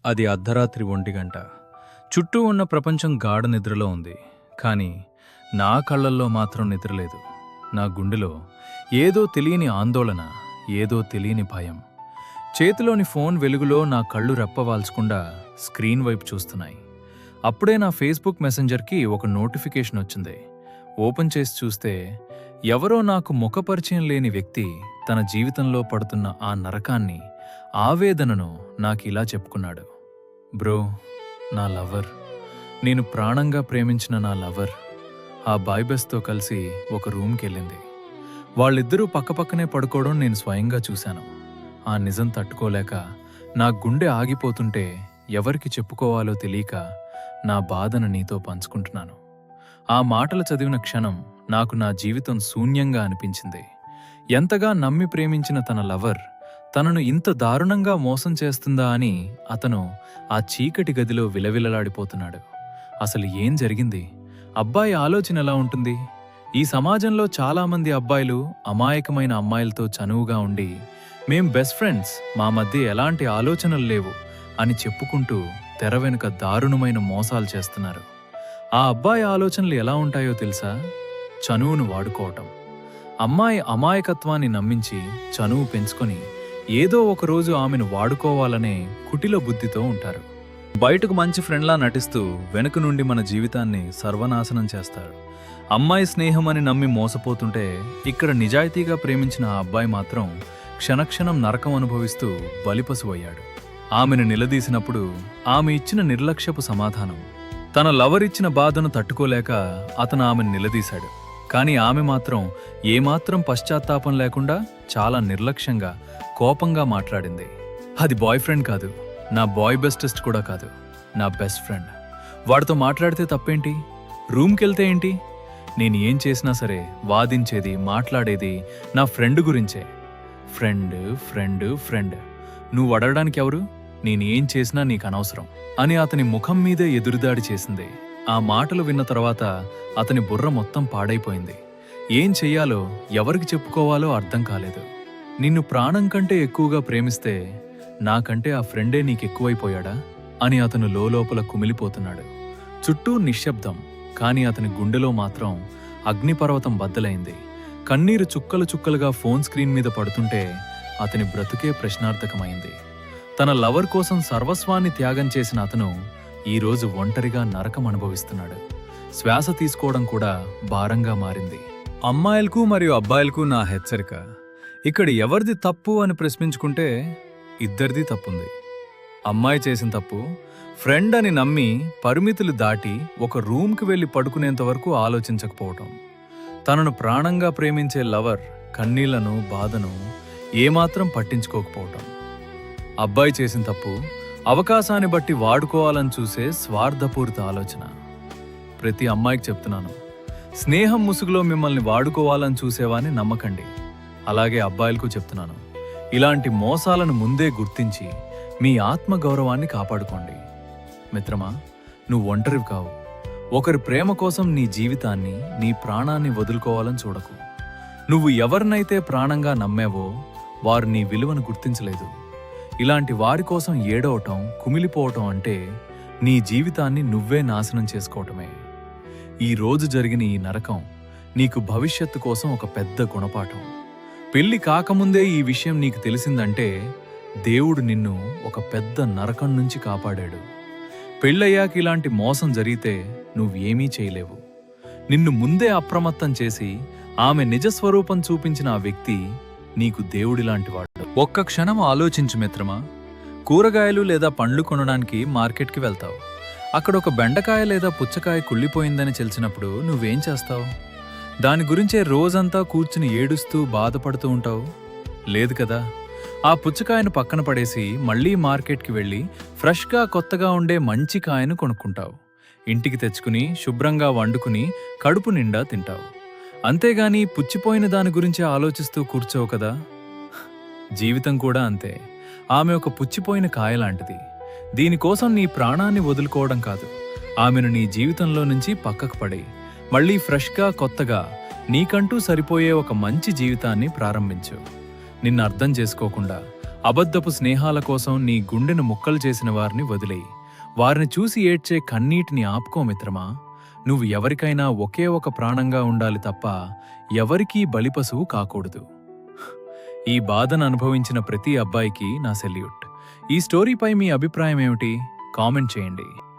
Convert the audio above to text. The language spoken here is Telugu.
అది అర్ధరాత్రి 1 గంట. చుట్టూ ఉన్న ప్రపంచం గాఢ నిద్రలో ఉంది. కానీ నా కళ్ళల్లో మాత్రం నిద్రలేదు. నా గుండెలో ఏదో తెలియని ఆందోళన, ఏదో తెలియని భయం. చేతిలోని ఫోన్ వెలుగులో నా కళ్ళు రెప్పవాల్చకుండా స్క్రీన్ వైపు చూస్తున్నాయి. అప్పుడే నా ఫేస్బుక్ మెసెంజర్కి ఒక నోటిఫికేషన్ వచ్చింది. ఓపెన్ చేసి చూస్తే ఎవరో నాకు ముఖపరిచయం లేని వ్యక్తి తన జీవితంలో పడుతున్న ఆ నరకాన్ని, ఆవేదనను నాకిలా చెప్పుకున్నాడు. బ్రో, నా లవర్, నేను ప్రాణంగా ప్రేమించిన నా లవర్ ఆ బాయ్బెస్తో కలిసి ఒక రూమ్కెళ్ళింది. వాళ్ళిద్దరూ పక్కపక్కనే పడుకోవడం నేను స్వయంగా చూశాను. ఆ నిజం తట్టుకోలేక నా గుండె ఆగిపోతుంటే ఎవరికి చెప్పుకోవాలో తెలియక నా బాధను నీతో పంచుకుంటున్నాను. ఆ మాటలు చదివిన క్షణం నాకు నా జీవితం శూన్యంగా అనిపించింది. ఎంతగా నమ్మి ప్రేమించిన తన లవర్ తనను ఇంత దారుణంగా మోసం చేస్తుందా అని అతను ఆ చీకటి గదిలో విలవిలలాడిపోతున్నాడు. అసలు ఏం జరిగింది? అబ్బాయి ఆలోచన ఎలా ఉంటుంది? ఈ సమాజంలో చాలామంది అబ్బాయిలు అమాయకమైన అమ్మాయిలతో చనువుగా ఉండి, మేం బెస్ట్ ఫ్రెండ్స్, మా మధ్య ఎలాంటి ఆలోచనలు లేవు అని చెప్పుకుంటూ తెర వెనుక దారుణమైన మోసాలు చేస్తున్నారు. ఆ అబ్బాయి ఆలోచనలు ఎలా ఉంటాయో తెలుసా? చనువును వాడుకోవటం. అమ్మాయి అమాయకత్వాన్ని నమ్మించి చనువు పెంచుకొని ఏదో ఒకరోజు ఆమెను వాడుకోవాలనే కుటిల బుద్ధితో ఉంటారు. బయటకు మంచి ఫ్రెండ్లా నటిస్తూ వెనుక నుండి మన జీవితాన్ని సర్వనాశనం చేస్తారు. అమ్మాయి స్నేహం అని నమ్మి మోసపోతుంటే ఇక్కడ నిజాయితీగా ప్రేమించిన ఆ అబ్బాయి మాత్రం క్షణక్షణం నరకం అనుభవిస్తూ బలిపశువయ్యాడు. ఆమెను నిలదీసినప్పుడు ఆమె ఇచ్చిన నిర్లక్ష్యపు సమాధానం, తన లవర్ ఇచ్చిన బాధను తట్టుకోలేక అతను ఆమెను నిలదీశాడు. కానీ ఆమె మాత్రం ఏమాత్రం పశ్చాత్తాపం లేకుండా చాలా నిర్లక్ష్యంగా, కోపంగా మాట్లాడింది. అది బాయ్ ఫ్రెండ్ కాదు, నా బాయ్ బెస్టెస్ట్ కూడా కాదు, నా బెస్ట్ ఫ్రెండ్. వాడితో మాట్లాడితే తప్పేంటి? రూమ్కెళ్తే ఏంటి? నేను ఏం చేసినా సరే వాదించేది, మాట్లాడేది నా ఫ్రెండ్ గురించే. ఫ్రెండ్ ఫ్రెండ్ ఫ్రెండ్, నువ్వు అడగడానికి ఎవరు? నేనేం చేసినా నీకు అనవసరం అని అతని ముఖం మీదే ఎదురుదాడి చేసింది. ఆ మాటలు విన్న తర్వాత అతని బుర్ర మొత్తం పాడైపోయింది. ఏం చెయ్యాలో, ఎవరికి చెప్పుకోవాలో అర్థం కాలేదు. నిన్ను ప్రాణం కంటే ఎక్కువగా ప్రేమిస్తే నాకంటే ఆ ఫ్రెండే నీకెక్కువైపోయాడా అని అతను లోలోపల కుమిలిపోతున్నాడు. చుట్టూ నిశ్శబ్దం, కానీ అతని గుండెలో మాత్రం అగ్నిపర్వతం బద్దలైంది. కన్నీరు చుక్కలు చుక్కలుగా ఫోన్ స్క్రీన్ మీద పడుతుంటే అతని బ్రతుకే ప్రశ్నార్థకమైంది. తన లవర్ కోసం సర్వస్వాన్ని త్యాగం చేసిన అతను ఈరోజు ఒంటరిగా నరకం అనుభవిస్తున్నాడు. శ్వాస తీసుకోవడం కూడా భారంగా మారింది. అమ్మాయిలకు మరియు అబ్బాయిలకు నా హెచ్చరిక, ఇక్కడ ఎవరిది తప్పు అని ప్రశ్నించుకుంటే ఇద్దరిది తప్పుంది. అమ్మాయి చేసిన తప్పు ఫ్రెండ్ అని నమ్మి పరిమితులు దాటి ఒక రూమ్కి వెళ్ళి పడుకునేంత వరకు ఆలోచించకపోవటం. తనను ప్రాణంగా ప్రేమించే లవర్ కన్నీళ్లను, బాధను ఏమాత్రం పట్టించుకోకపోవటం. అబ్బాయి చేసిన తప్పు అవకాశాన్ని బట్టి వాడుకోవాలని చూసే స్వార్థపూరిత ఆలోచన. ప్రతి అమ్మాయికి చెప్తున్నాను, స్నేహం ముసుగులో మిమ్మల్ని వాడుకోవాలని చూసేవాని నమ్మకండి. అలాగే అబ్బాయిలకు చెప్తున్నాను, ఇలాంటి మోసాలను ముందే గుర్తించి మీ ఆత్మగౌరవాన్ని కాపాడుకోండి. మిత్రమా, నువ్వు ఒంటరివి కావు. ఒకరి ప్రేమ కోసం నీ జీవితాన్ని, నీ ప్రాణాన్ని వదులుకోవాలని చూడకు. నువ్వు ఎవరినైతే ప్రాణంగా నమ్మావో వారు నీ విలువను గుర్తించలేదు. ఇలాంటి వారి కోసం ఏడవటం, కుమిలిపోవటం అంటే నీ జీవితాన్ని నువ్వే నాశనం చేసుకోవటమే. ఈ రోజు జరిగిన ఈ నరకం నీకు భవిష్యత్తు కోసం ఒక పెద్ద గుణపాఠం. పెళ్లి కాకముందే ఈ విషయం నీకు తెలిసిందంటే దేవుడు నిన్ను ఒక పెద్ద నరకం నుంచి కాపాడాడు. పెళ్ళయ్యాక ఇలాంటి మోసం జరిగితే నువ్వేమీ చేయలేవు. నిన్ను ముందే అప్రమత్తం చేసి ఆమె నిజస్వరూపం చూపించిన ఆ వ్యక్తి నీకు దేవుడిలాంటివాడు. ఒక్క క్షణం ఆలోచించు మిత్రమా. కూరగాయలు లేదా పండ్లు కొనడానికి మార్కెట్కి వెళ్తావు. అక్కడ ఒక బెండకాయ లేదా పుచ్చకాయ కుళ్ళిపోయిందని తెలిసినప్పుడు నువ్వేం చేస్తావు? దాని గురించే రోజంతా కూర్చుని ఏడుస్తూ బాధపడుతూ ఉంటావు? లేదు కదా. ఆ పుచ్చకాయను పక్కన పడేసి మళ్లీ మార్కెట్కి వెళ్ళి ఫ్రెష్గా, కొత్తగా ఉండే మంచి కాయను కొనుక్కుంటావు. ఇంటికి తెచ్చుకుని శుభ్రంగా వండుకుని కడుపు నిండా తింటావు. అంతేగాని పుచ్చిపోయిన దాని గురించి ఆలోచిస్తూ కూర్చోవు కదా. జీవితం కూడా అంతే. ఆమె ఒక పుచ్చిపోయిన కాయలాంటిది. దీనికోసం నీ ప్రాణాన్ని వదులుకోవడం కాదు, ఆమెను నీ జీవితంలో నుంచి పక్కకు పడేయి. మళ్లీ ఫ్రెష్గా, కొత్తగా నీకంటూ సరిపోయే ఒక మంచి జీవితాన్ని ప్రారంభించు. నిన్ను అర్థం చేసుకోకుండా అబద్ధపు స్నేహాల కోసం నీ గుండెను ముక్కలు చేసిన వారిని వదిలేయి. వారిని చూసి ఏడ్చే కన్నీటిని ఆపుకో మిత్రమా. నువ్వు ఎవరికైనా ఒకే ఒక ప్రాణంగా ఉండాలి తప్ప ఎవరికీ బలిపశువు కాకూడదు. ఈ బాధను అనుభవించిన ప్రతి అబ్బాయికి నా సెల్యూట్. ఈ స్టోరీపై మీ అభిప్రాయం ఏమిటి? కామెంట్ చేయండి.